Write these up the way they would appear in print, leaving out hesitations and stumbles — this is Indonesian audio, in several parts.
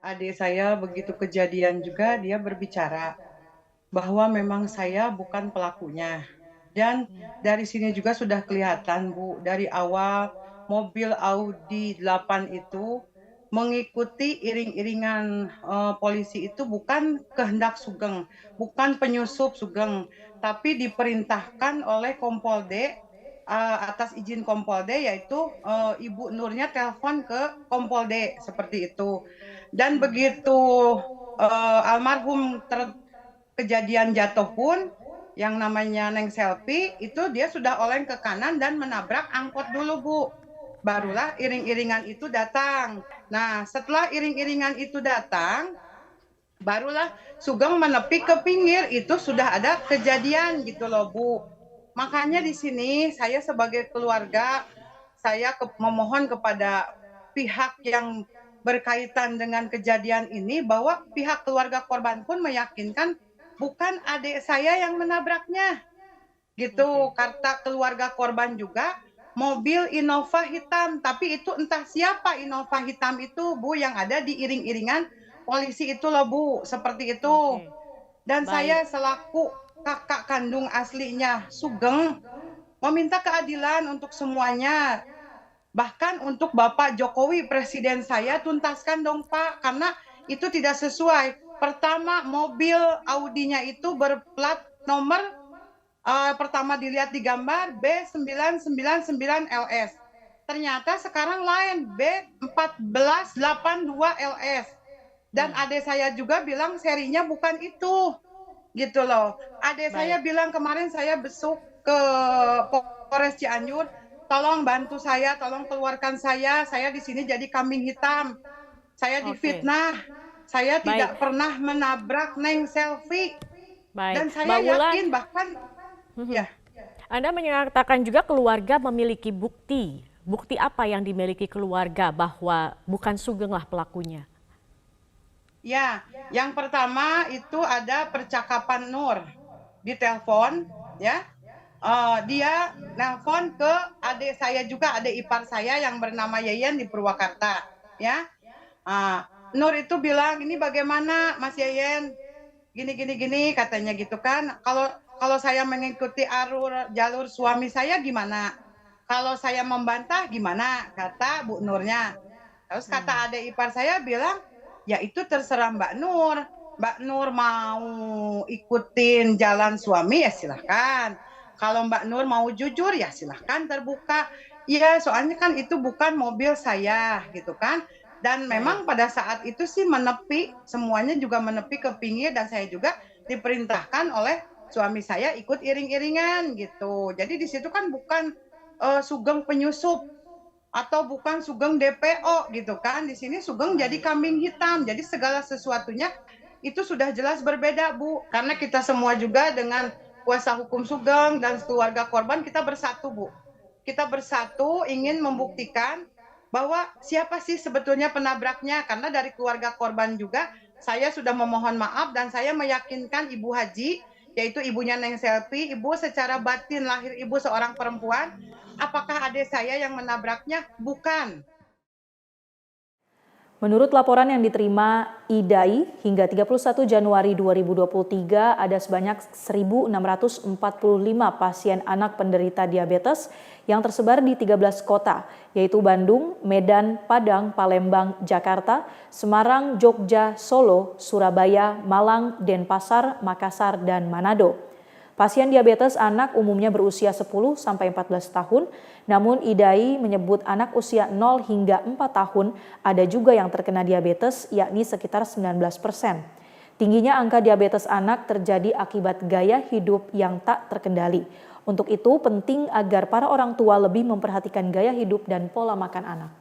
Adik saya begitu kejadian juga dia berbicara bahwa memang saya bukan pelakunya. Dan dari sini juga sudah kelihatan, Bu, dari awal mobil Audi 8 itu mengikuti iring-iringan polisi itu bukan kehendak Sugeng, bukan penyusup Sugeng, tapi diperintahkan oleh Kompol D atas izin Kompol D, yaitu Ibu Nurnya telepon ke Kompol D seperti itu. Dan begitu almarhum kejadian jatuh pun yang namanya Neng Selfie itu dia sudah oleng ke kanan dan menabrak angkot dulu, Bu. Barulah iring-iringan itu datang. Nah, setelah iring-iringan itu datang, barulah Sugeng menepi ke pinggir. Itu sudah ada kejadian gitu loh, Bu. Makanya di sini saya sebagai keluarga, saya memohon kepada pihak yang berkaitan dengan kejadian ini bahwa pihak keluarga korban pun meyakinkan bukan adik saya yang menabraknya. Gitu, kata keluarga korban juga mobil Innova hitam, tapi itu entah siapa Innova hitam itu, Bu, yang ada di iring-iringan polisi itu loh, Bu, seperti itu. Oke, Dan baik. saya selaku kakak kandung aslinya Sugeng meminta keadilan untuk semuanya. Bahkan untuk Bapak Jokowi, presiden saya, tuntaskan dong Pak, karena itu tidak sesuai. Pertama, mobil Audinya itu berplat nomor pertama dilihat di gambar B999LS. Ternyata sekarang lain B1482LS. Dan Hmm, adik saya juga bilang serinya bukan itu. Gitu loh. Adik baik. saya bilang kemarin saya besuk ke Polres Cianjur, tolong bantu saya, tolong keluarkan saya di sini jadi kambing hitam. Saya Oke, difitnah. Saya baik. tidak pernah menabrak Neng Selfie. Baik. Dan Mbak saya Wulan, yakin bahkan ya. Anda menyatakan juga keluarga memiliki bukti. Bukti apa yang dimiliki keluarga bahwa bukan Sugenglah pelakunya? Ya, yang pertama itu ada percakapan Nur di telepon, ya. Dia nelpon ke adik saya juga, adik ipar saya yang bernama Yeyen di Purwakarta, ya. Nur itu bilang, ini bagaimana Mas Yeyen? Gini gini gini katanya gitu kan. Kalau kalau saya mengikuti jalur suami saya gimana? Kalau saya membantah gimana? Kata Bu Nurnya. Terus kata adik ipar saya bilang, ya itu terserah Mbak Nur. Mbak Nur mau ikutin jalan suami ya silahkan. Kalau Mbak Nur mau jujur ya silahkan terbuka. Iya, soalnya kan itu bukan mobil saya gitu kan. Dan Baik. memang pada saat itu sih menepi, semuanya juga menepi ke pinggir dan saya juga diperintahkan oleh suami saya ikut iring-iringan gitu. Jadi di situ kan bukan Sugeng penyusup atau bukan Sugeng DPO gitu kan. Di sini Sugeng jadi Baik. kambing hitam. Jadi segala sesuatunya itu sudah jelas berbeda, Bu. Karena kita semua juga dengan kuasa hukum Sugeng dan keluarga korban kita bersatu, Bu. Kita bersatu ingin membuktikan bahwa siapa sih sebetulnya penabraknya, karena dari keluarga korban juga saya sudah memohon maaf dan saya meyakinkan Ibu Haji, yaitu ibunya Neng Selfie, ibu secara batin lahir ibu seorang perempuan, apakah adik saya yang menabraknya? Bukan. Menurut laporan yang diterima IDAI, hingga 31 Januari 2023 ada sebanyak 1.645 pasien anak penderita diabetes yang tersebar di 13 kota, yaitu Bandung, Medan, Padang, Palembang, Jakarta, Semarang, Jogja, Solo, Surabaya, Malang, Denpasar, Makassar, dan Manado. Pasien diabetes anak umumnya berusia 10-14 tahun, namun IDAI menyebut anak usia 0 hingga 4 tahun ada juga yang terkena diabetes, yakni sekitar 19%. Tingginya angka diabetes anak terjadi akibat gaya hidup yang tak terkendali. Untuk itu penting agar para orang tua lebih memperhatikan gaya hidup dan pola makan anak.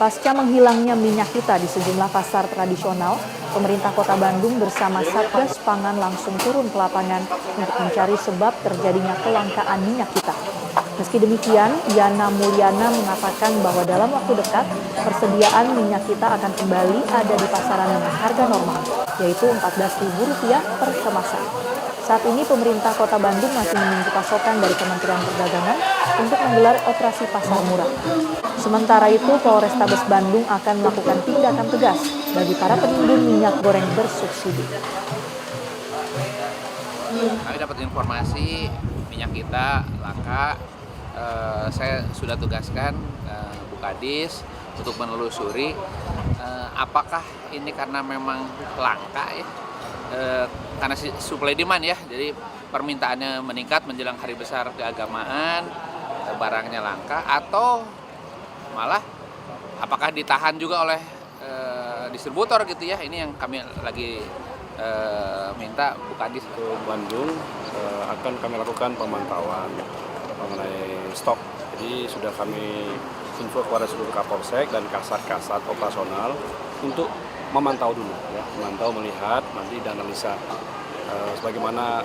Pasca menghilangnya minyak kita di sejumlah pasar tradisional, pemerintah Kota Bandung bersama Satgas Pangan langsung turun ke lapangan untuk mencari sebab terjadinya kelangkaan minyak kita. Meski demikian, Yana Mulyana mengatakan bahwa dalam waktu dekat, persediaan minyak kita akan kembali ada di pasaran dengan harga normal, yaitu Rp14.000 per kemasan. Saat ini pemerintah Kota Bandung masih menunggu pasokan dari Kementerian Perdagangan untuk menggelar operasi pasar murah. Sementara itu, Polrestabes Bandung akan melakukan tindakan tegas bagi para penimbun minyak goreng bersubsidi. Kami dapat informasi minyak kita langka. Saya sudah tugaskan Bu Kadis untuk menelusuri apakah ini karena memang langka ya, karena supply demand ya, jadi permintaannya meningkat menjelang hari besar keagamaan, barangnya langka, atau malah apakah ditahan juga oleh distributor gitu ya. Ini yang kami lagi minta Bu Kadis. Untuk Bandung akan kami lakukan pemantauan mengenai stok. Jadi sudah kami info kepada seluruh Kapolsek dan kasat-kasat operasional untuk memantau dulu, ya, memantau, melihat, nanti dan analisa sebagaimana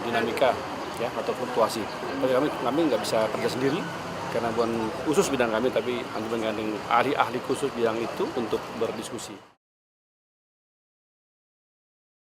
dinamika ya atau fluktuasi. Tapi kami nggak bisa kerja sendiri karena bukan khusus bidang kami, tapi kami menggandeng ahli-ahli khusus bidang itu untuk berdiskusi.